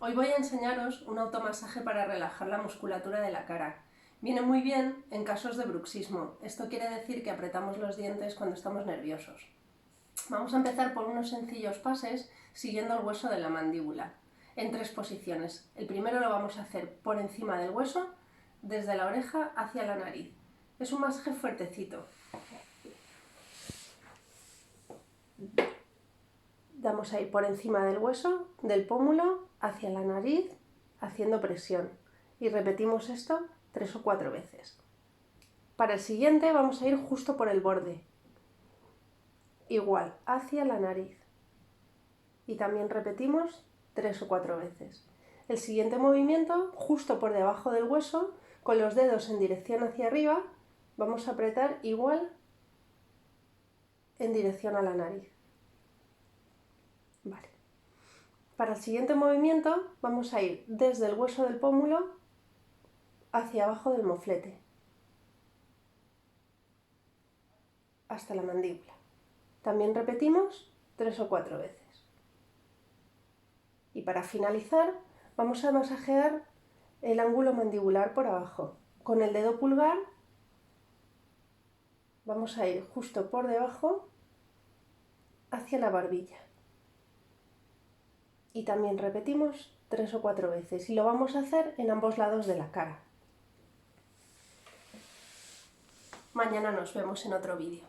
Hoy voy a enseñaros un automasaje para relajar la musculatura de la cara. Viene muy bien en casos de bruxismo. Esto quiere decir que apretamos los dientes cuando estamos nerviosos. Vamos a empezar por unos sencillos pases siguiendo el hueso de la mandíbula, en 3 posiciones. El primero lo vamos a hacer por encima del hueso, desde la oreja hacia la nariz. Es un masaje fuertecito. Damos ahí por encima del hueso, del pómulo, hacia la nariz, haciendo presión. Y repetimos esto 3 o 4 veces. Para el siguiente vamos a ir justo por el borde. Igual, hacia la nariz. Y también repetimos 3 o 4 veces. El siguiente movimiento, justo por debajo del hueso, con los dedos en dirección hacia arriba, vamos a apretar igual en dirección a la nariz. Vale. Para el siguiente movimiento vamos a ir desde el hueso del pómulo hacia abajo del moflete, hasta la mandíbula. También repetimos 3 o 4 veces. Y para finalizar vamos a masajear el ángulo mandibular por abajo. Con el dedo pulgar vamos a ir justo por debajo hacia la barbilla. Y también repetimos 3 o 4 veces y lo vamos a hacer en ambos lados de la cara. Mañana nos vemos en otro vídeo.